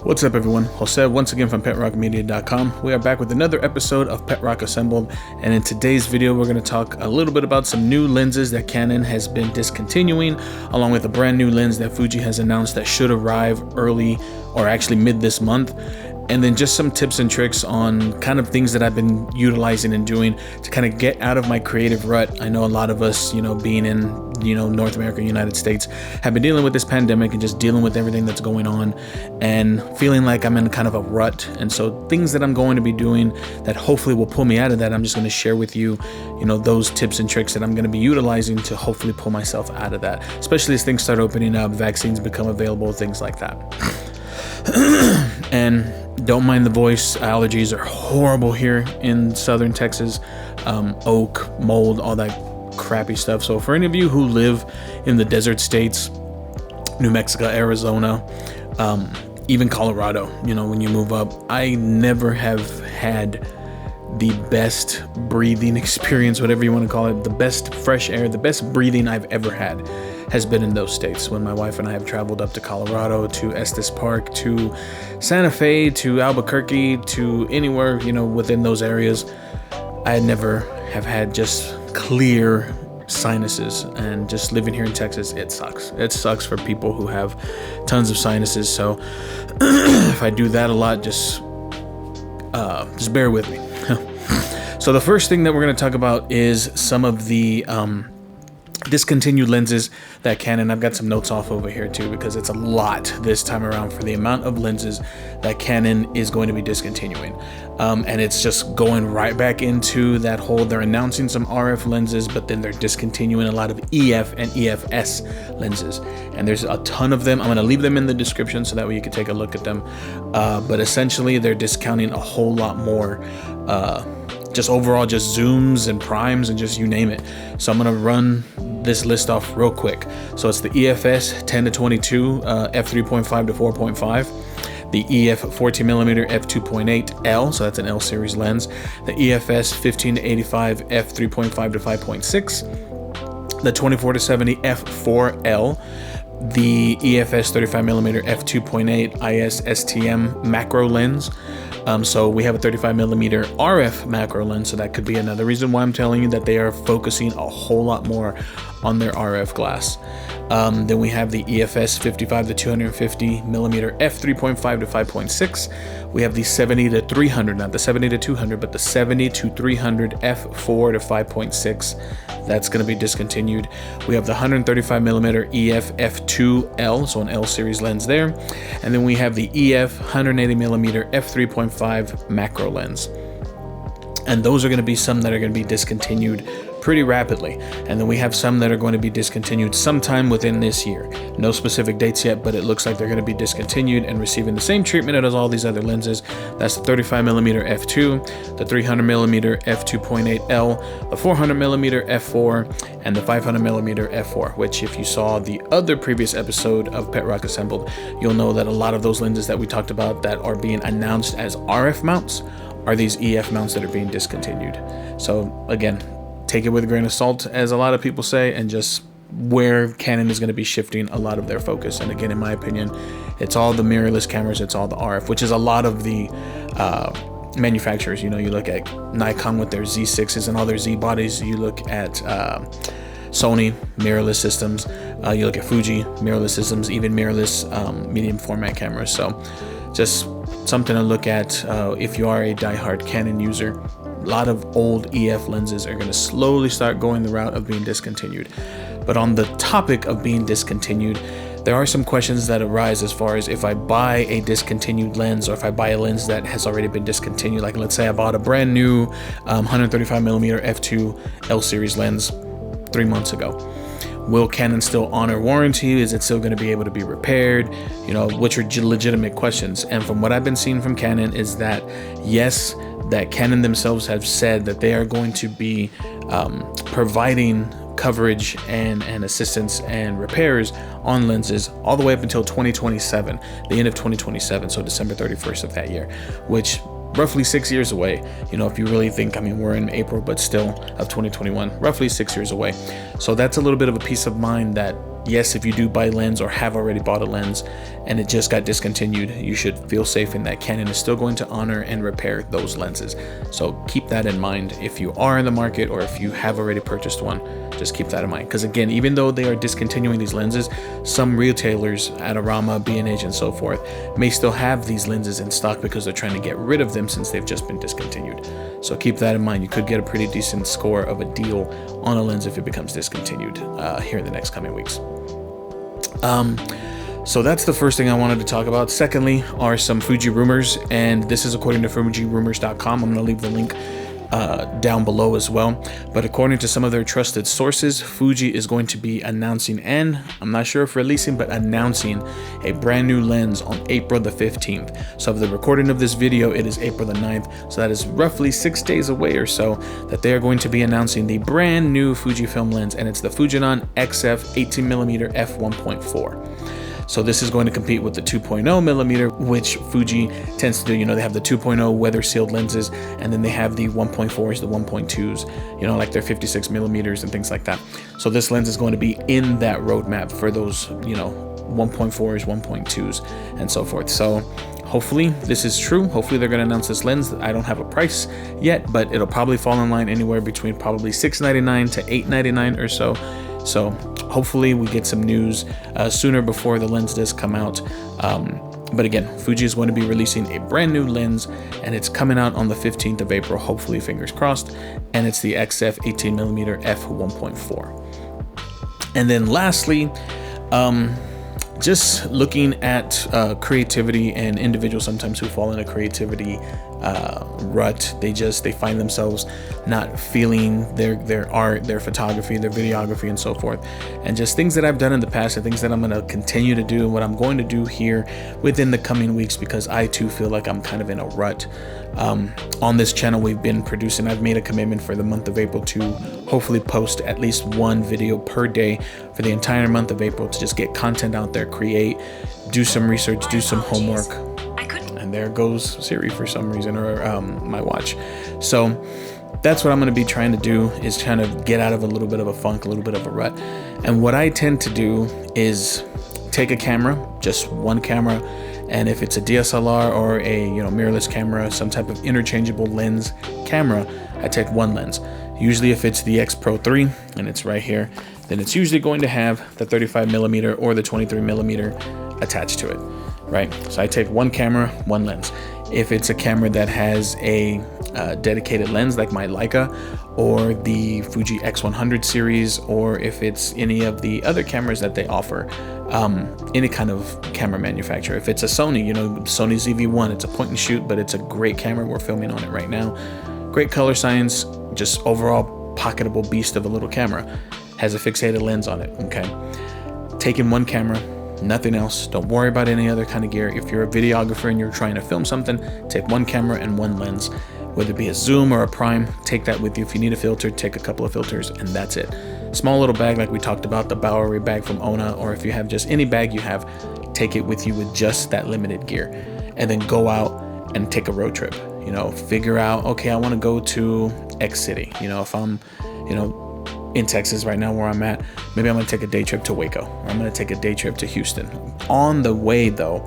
What's up everyone, Jose once again from PetRockMedia.com. We are back with another episode of PetRock Assembled, and in today's video we're going to talk a little bit about some new lenses that Canon has been discontinuing, along with a brand new lens that Fuji has announced that should arrive early or actually mid this month, and then just some tips and tricks on kind of things that I've been utilizing and doing to kind of get out of my creative rut. I know a lot of us, being in, North America, United States, have been dealing with this pandemic and just dealing with everything that's going on and feeling like I'm in kind of a rut. And so things that I'm going to be doing that hopefully will pull me out of that, I'm just going to share with you, those tips and tricks that I'm going to be utilizing to hopefully pull myself out of that, especially as things start opening up, vaccines become available, things like that. And don't mind the voice, allergies are horrible here in southern Texas. Oak, mold, all that crappy stuff. So for any of you who live in the desert states, New Mexico, Arizona, even Colorado, when you move up, I never have had the best breathing experience, whatever you want to call it, the best fresh air, the best breathing I've ever had has been in those states. When my wife and I have traveled up to Colorado, to Estes Park, to Santa Fe, to Albuquerque, to anywhere, within those areas, I never have had just clear sinuses. And just living here in Texas, it sucks. It sucks for people who have tons of sinuses. So if I do that a lot, just bear with me. So the first thing that we're going to talk about is some of the discontinued lenses that Canon, I've got some notes off over here too, because it's a lot this time around for the amount of lenses that Canon is going to be discontinuing. And it's just going right back into that whole, they're announcing some RF lenses, but then they're discontinuing a lot of EF and EF-S lenses. And there's a ton of them. I'm going to leave them in the description so that way you can take a look at them. But essentially they're discounting a whole lot more, just overall, just zooms and primes and just you name it. So I'm gonna run this list off real quick. So it's the EF-S 10 to 22 f3.5 to 4.5, the EF 14mm f2.8 L, so that's an L series lens, the EF-S 15 to 85 f3.5 to 5.6, the 24 to 70 f4L, the EF-S 35mm f2.8 IS STM Macro lens. So we have a 35mm RF macro lens, so that could be another reason why I'm telling you that they are focusing a whole lot more on their RF glass. Then we have the EF-S 55 to 250mm f3.5 to 5.6. We have the 70 to 300, not the 70 to 200, but the 70 to 300 f4 to 5.6. That's going to be discontinued. We have the 135mm EF f2L, so an L series lens there. And then we have the EF 180mm f3.5 macro lens. And those are going to be some that are going to be discontinued pretty rapidly. And then we have some that are going to be discontinued sometime within this year. No specific dates yet, but it looks like they're going to be discontinued and receiving the same treatment as all these other lenses. That's the 35mm f2, the 300mm f2.8L, the 400mm f4, and the 500mm f4, which if you saw the other previous episode of PetRock Assembled, you'll know that a lot of those lenses that we talked about that are being announced as RF mounts are these EF mounts that are being discontinued. So again, take it with a grain of salt, as a lot of people say, and just where Canon is going to be shifting a lot of their focus. And again, in my opinion, it's all the mirrorless cameras, it's all the RF, which is a lot of the manufacturers. You look at Nikon with their Z6s and all their Z bodies. You look at Sony, mirrorless systems. You look at Fuji, mirrorless systems, even mirrorless medium format cameras. So just something to look at if you are a diehard Canon user. A lot of old EF lenses are going to slowly start going the route of being discontinued. But on the topic of being discontinued, there are some questions that arise as far as if I buy a discontinued lens, or if I buy a lens that has already been discontinued. Like let's say I bought a brand new 135mm f2 L series lens 3 months ago. Will Canon still honor warranty? Is it still going to be able to be repaired? Which are legitimate questions. And from what I've been seeing from Canon is that yes, that Canon themselves have said that they are going to be providing coverage and assistance and repairs on lenses all the way up until 2027, the end of 2027, so December 31st of that year, which roughly 6 years away. If you really think, we're in April, but still of 2021, roughly 6 years away. So that's a little bit of a peace of mind that yes, if you do buy a lens or have already bought a lens and it just got discontinued, you should feel safe in that Canon is still going to honor and repair those lenses. So keep that in mind if you are in the market, or if you have already purchased one, just keep that in mind. Because again, even though they are discontinuing these lenses, some retailers, Adorama, B&H, and so forth, may still have these lenses in stock because they're trying to get rid of them since they've just been discontinued. So keep that in mind. You could get a pretty decent score of a deal on a lens if it becomes discontinued here in the next coming weeks. So that's the first thing I wanted to talk about. Secondly are some Fuji rumors, and this is according to FujiRumors.com. I'm going to leave the link down below as well. But according to some of their trusted sources, Fuji is going to be announcing, and I'm not sure if releasing, but announcing a brand new lens on April the 15th. So of the recording of this video, it is April the 9th. So that is roughly 6 days away or so that they are going to be announcing the brand new Fujifilm lens, and it's the Fujinon XF 18mm f1.4. So this is going to compete with the 2.0 millimeter, which Fuji tends to do. You know, they have the 2.0 weather sealed lenses, and then they have the 1.4s, the 1.2s, you know, like their 56 millimeters and things like that. So this lens is going to be in that roadmap for those, you know, 1.4s, 1.2s, and so forth. So hopefully this is true. Hopefully they're going to announce this lens. I don't have a price yet, but it'll probably fall in line anywhere between probably $699 to $899 or so. So hopefully we get some news sooner before the lens does come out. But again, Fuji is going to be releasing a brand new lens, and it's coming out on the 15th of April, hopefully, fingers crossed. And it's the XF 18mm f1.4. And then lastly, just looking at creativity, and individuals sometimes who fall in a creativity rut, they find themselves not feeling their art, their photography, their videography, and so forth. And just things that I've done in the past, and things that I'm going to continue to do, and what I'm going to do here within the coming weeks, because I too feel like I'm kind of in a rut. On this channel, we've been producing, I've made a commitment for the month of April to hopefully post at least one video per day for the entire month of April, to just get content out there, create, do some research, do some homework. And there goes Siri for some reason, or my watch. So that's what I'm going to be trying to do, is kind of get out of a little bit of a funk, a little bit of a rut. And what I tend to do is take a camera, just one camera, and if it's a DSLR or a, you know, mirrorless camera, some type of interchangeable lens camera, I take one lens. Usually if it's the X Pro 3 and it's right here, then it's usually going to have the 35mm or the 23mm attached to it, right? So I take one camera, one lens. If it's a camera that has a dedicated lens like my Leica or the Fuji X100 series, or if it's any of the other cameras that they offer, any kind of camera manufacturer. If it's a Sony, you know, Sony ZV-1, it's a point and shoot, but it's a great camera. We're filming on it right now. Great color science, just overall pocketable beast of a little camera. Has a fixated lens on it, okay? Taking one camera, nothing else. Don't worry about any other kind of gear. If you're a videographer and you're trying to film something, take one camera and one lens. Whether it be a zoom or a prime, take that with you. If you need a filter, take a couple of filters, and that's it. Small little bag like we talked about, the Bowery bag from Ona, or if you have just any bag you have, take it with you with just that limited gear. And then go out and take a road trip. You know, figure out, okay, I want to go to X city. You know, if I'm, you know, in Texas right now where I'm at, maybe I'm going to take a day trip to Waco, or I'm going to take a day trip to Houston. On the way though,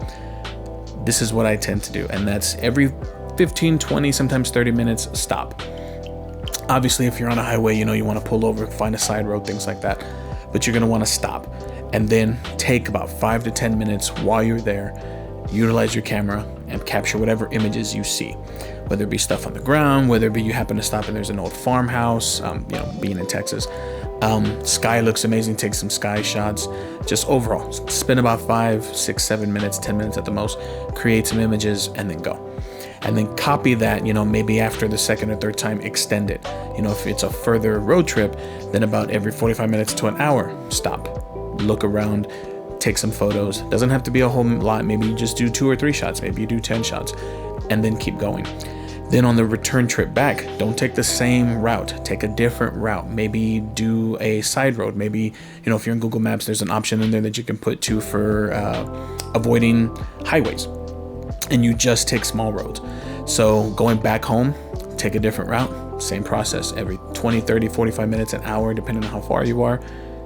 this is what I tend to do, and that's every 15, 20, sometimes 30 minutes, stop. Obviously, if you're on a highway, you know, you want to pull over, find a side road, things like that, but you're going to want to stop and then take about 5 to 10 minutes while you're there, utilize your camera and capture whatever images you see, whether it be stuff on the ground, whether it be you happen to stop and there's an old farmhouse, you know, being in Texas, sky looks amazing, take some sky shots. Just overall, spend about 5, 6, 7 minutes, 10 minutes at the most, create some images, and then go. And then copy that, you know, maybe after the second or third time, extend it. You know, if it's a further road trip, then about every 45 minutes to an hour, stop, look around, take some photos. Doesn't have to be a whole lot. Maybe you just do 2 or 3 shots, maybe you do 10 shots, and then keep going. Then on the return trip back, don't take the same route, take a different route. Maybe do a side road. Maybe, you know, if you're in Google Maps, there's an option in there that you can put to for avoiding highways, and you just take small roads. So going back home, take a different route, same process. Every 20, 30, 45 minutes, an hour, depending on how far you are,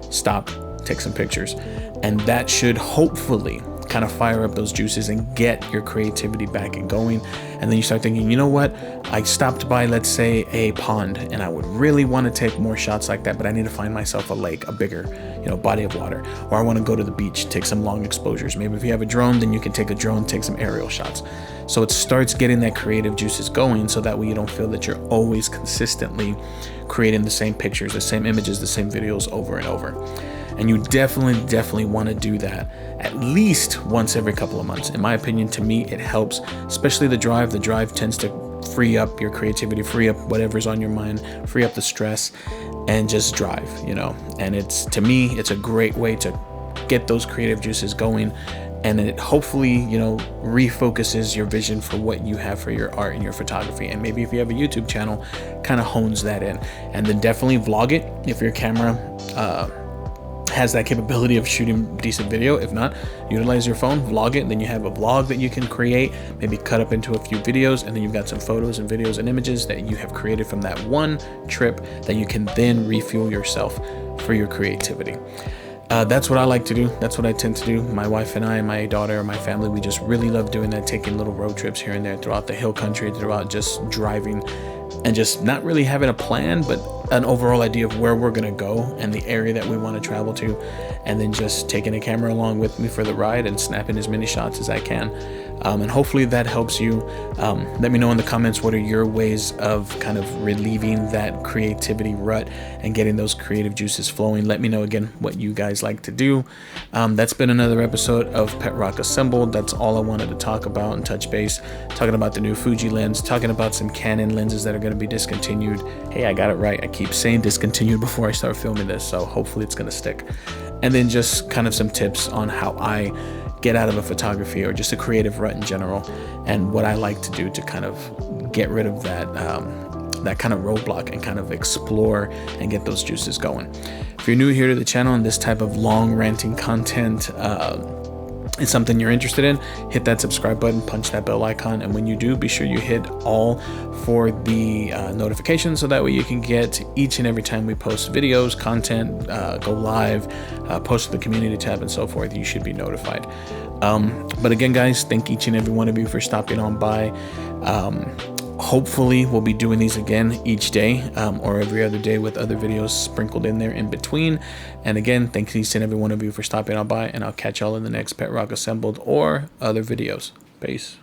stop, take some pictures. And that should hopefully kind of fire up those juices and get your creativity back and going. And then you start thinking, you know what, I stopped by, let's say, a pond, and I would really want to take more shots like that, but I need to find myself a lake, a bigger, you know, body of water. Or I want to go to the beach, take some long exposures. Maybe if you have a drone, then you can take a drone, take some aerial shots. So it starts getting that creative juices going, so that way you don't feel that you're always consistently creating the same pictures, the same images, the same videos over and over. And you definitely want to do that at least once every couple of months. In my opinion, to me, it helps, especially the drive. The drive tends to free up your creativity, free up whatever's on your mind, free up the stress, and just drive, you know. And it's, to me, it's a great way to get those creative juices going. And it hopefully, you know, refocuses your vision for what you have for your art and your photography. And maybe if you have a YouTube channel, kind of hones that in. And then definitely vlog it if your camera has that capability of shooting decent video. If not, utilize your phone, vlog it, and then you have a vlog that you can create, maybe cut up into a few videos, and then you've got some photos and videos and images that you have created from that one trip that you can then refuel yourself for your creativity. That's what I like to do. That's what I tend to do. My wife and I, my daughter, my family, we just really love doing that, taking little road trips here and there throughout the hill country, throughout just driving, and just not really having a plan, but an overall idea of where we're gonna go and the area that we want to travel to, and then just taking a camera along with me for the ride and snapping as many shots as I can. And hopefully that helps you. Let me know in the comments, what are your ways of kind of relieving that creativity rut and getting those creative juices flowing. Let me know again what you guys like to do. That's been another episode of PetRock Assembled. That's all I wanted to talk about and touch base, talking about the new Fuji lens, talking about some Canon lenses that are going to be discontinued. Hey, I got it right. I keep saying discontinued before I start filming this, so hopefully it's going to stick. And then just kind of some tips on how I get out of a photography or just a creative rut in general, and what I like to do to kind of get rid of that that kind of roadblock and kind of explore and get those juices going. If you're new here to the channel and this type of long ranting content is something you're interested in, hit that subscribe button, punch that bell icon, and when you do, be sure you hit all for the notifications, so that way you can get each and every time we post videos, content, go live, post to the community tab and so forth. You should be notified. But again, guys, thank each and every one of you for stopping on by. Hopefully we'll be doing these again each day, or every other day, with other videos sprinkled in there in between. And again, thanks each and every one of you for stopping on by, and I'll catch y'all in the next PetRock Assembled or other videos. Peace.